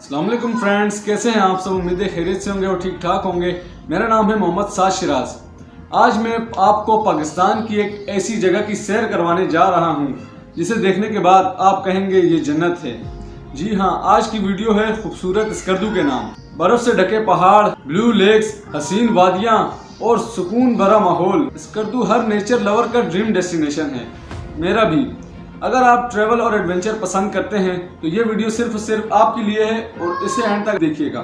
अस्सलाम वालेकुम फ्रेंड्स, कैसे हैं आप सब। उम्मीद है खैरियत से होंगे और ठीक ठाक होंगे। मेरा नाम है मोहम्मद साद शिराज। आज मैं आपको पाकिस्तान की एक ऐसी जगह की सैर करवाने जा रहा हूं जिसे देखने के बाद आप कहेंगे ये जन्नत है। जी हाँ, आज की वीडियो है खूबसूरत स्कर्दू के नाम। बर्फ से ढके पहाड़, ब्लू लेक्स, हसीन वादियाँ और सुकून भरा माहौल। स्कर्दू हर नेचर लवर का ड्रीम डेस्टिनेशन है, मेरा भी। अगर आप ट्रैवल और एडवेंचर पसंद करते हैं तो ये वीडियो सिर्फ आपके लिए है और इसे एंड तक देखिएगा।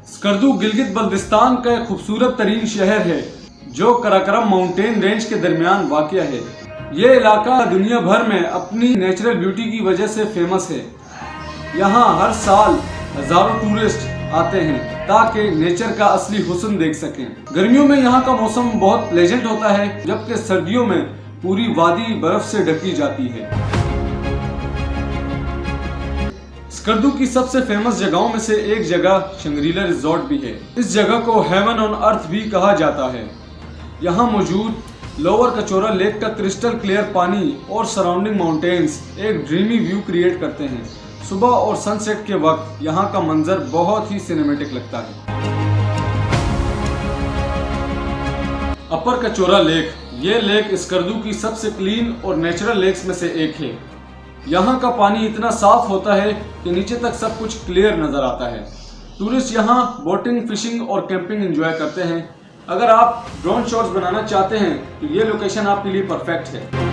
स्कर्दू गिलगित बल्तिस्तान का एक खूबसूरत तरीन शहर है जो कराकोरम माउंटेन रेंज के दरमियान वाक़या है। ये इलाका दुनिया भर में अपनी नेचुरल ब्यूटी की वजह से फेमस है। यहाँ हर साल हजारों टूरिस्ट आते हैं ताकि नेचर का असली हुस्न देख सकें। गर्मियों में यहाँ का मौसम बहुत प्लेजेंट होता है, जबकि सर्दियों में पूरी वादी बर्फ से ढकी जाती है। स्कर्दू की सबसे फेमस जगहों में से एक जगह शंग्रीला रिजॉर्ट भी है। इस जगह को हेवन ऑन अर्थ भी कहा जाता है। यहाँ मौजूद लोअर कचोरा लेक का क्रिस्टल क्लियर पानी और सराउंडिंग माउंटेन्स एक ड्रीमी व्यू क्रिएट करते हैं। सुबह और सनसेट के वक्त यहाँ का मंजर बहुत ही सिनेमैटिक लगता है। अपर कचोरा लेक, ये लेक स्कर्दू की सबसे क्लीन और नेचुरल लेक्स में से एक है। यहाँ का पानी इतना साफ होता है कि नीचे तक सब कुछ क्लियर नजर आता है। टूरिस्ट यहाँ बोटिंग, फिशिंग और कैंपिंग एंजॉय करते हैं। अगर आप ड्रोन शॉट्स बनाना चाहते हैं तो ये लोकेशन आपके लिए परफेक्ट है।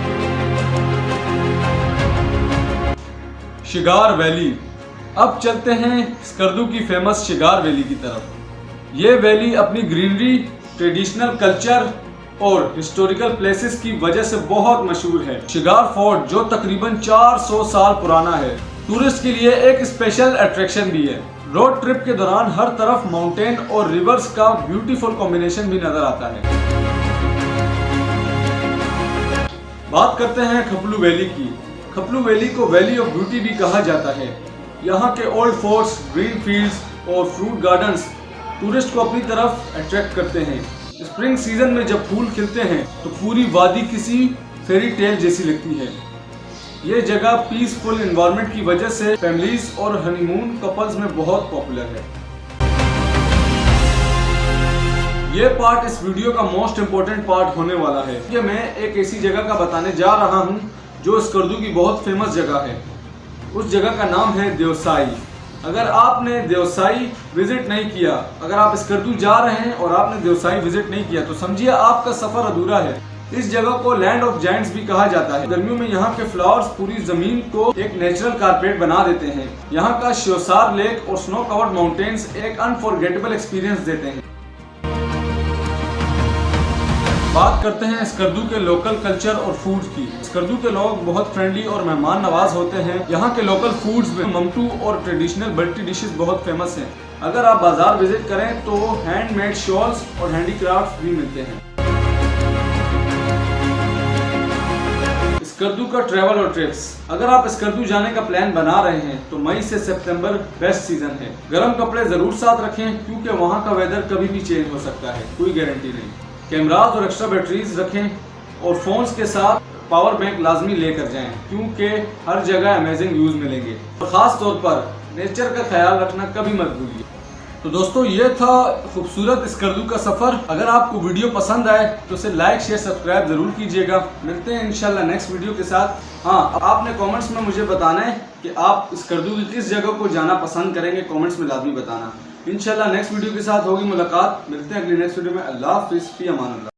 Cigar valley. अब चलते हैं स्कर्दू की फेमस शिगार वैली की तरफ। ये वैली अपनी ग्रीनरी, ट्रेडिशनल कल्चर और हिस्टोरिकल प्लेसेस की वजह से बहुत मशहूर है। शिगार फोर्ट जो तकरीबन 400 साल पुराना है, टूरिस्ट के लिए एक स्पेशल अट्रैक्शन भी है। रोड ट्रिप के दौरान हर तरफ माउंटेन और रिवर्स का ब्यूटीफुल कॉम्बिनेशन भी नजर आता है। बात करते हैं खपलू वैली की। खपलू वैली को वैली ऑफ ब्यूटी भी कहा जाता है। यहाँ के ओल्ड फोर्ट्स, ग्रीन फील्ड्स और फ्रूट गार्डन्स टूरिस्ट को अपनी तरफ अट्रैक्ट करते हैं। स्प्रिंग सीजन में जब फूल खिलते हैं तो पूरी वादी किसी फेरी टेल जैसी लगती है। ये जगह पीसफुल एनवायरनमेंट की वजह से फैमिलीज और हनीमून कपल्स में बहुत पॉपुलर है। ये पार्ट इस वीडियो का मोस्ट इम्पोर्टेंट पार्ट होने वाला है। ये मैं एक ऐसी जगह का बताने जा रहा हूँ जो स्कर्दू की बहुत फेमस जगह है। उस जगह का नाम है देवसाई। अगर आपने देवसाई विजिट नहीं किया, अगर आप स्कर्दू जा रहे हैं और आपने देवसाई विजिट नहीं किया तो समझिए आपका सफर अधूरा है। इस जगह को लैंड ऑफ जायंट्स भी कहा जाता है। गर्मियों में यहाँ के फ्लावर्स पूरी जमीन को एक नेचुरल कारपेट बना देते हैं। यहाँ का श्योसार लेक और स्नो कवर्ड माउंटेन्स एक अनफॉरगेटेबल एक्सपीरियंस देते हैं। बात करते हैं स्कर्दू के लोकल कल्चर और फूड की। स्कर्दू के लोग बहुत फ्रेंडली और मेहमान नवाज होते हैं। यहाँ के लोकल फूड्स में ममटू और ट्रेडिशनल बल्टी डिशेस बहुत फेमस हैं। अगर आप बाजार विजिट करें तो हैंडमेड शॉल्स और हैंडीक्राफ्ट भी मिलते हैं। स्कर्दू का ट्रैवल और ट्रिप्स। अगर आप स्कर्दू जाने का प्लान बना रहे हैं तो मई से सितंबर बेस्ट सीजन है। गर्म कपड़े जरूर साथ रखें क्योंकि वहाँ का वेदर कभी भी चेंज हो सकता है, कोई गारंटी नहीं। कैमराज और एक्स्ट्रा बैटरीज रखें और फोन्स के साथ पावर बैंक लाजमी लेकर जाएं क्योंकि हर जगह अमेजिंग व्यूज मिलेंगे। और ख़ास तौर पर नेचर का ख्याल रखना कभी मत भूलिए। तो दोस्तों, ये था खूबसूरत स्कर्दू का सफ़र। अगर आपको वीडियो पसंद आए तो इसे लाइक, शेयर, सब्सक्राइब ज़रूर कीजिएगा। मिलते हैं इंशाल्लाह नेक्स्ट वीडियो के साथ। हाँ, आपने कमेंट्स में मुझे बताना है कि आप स्कर्दू की किस जगह को जाना पसंद करेंगे। कमेंट्स में लाजमी बताना। इंशाल्लाह नेक्स्ट वीडियो के साथ होगी मुलाकात। मिलते हैं अगली नेक्स्ट वीडियो में। अल्लाह हाफिज़, फी अमान अल्लाह।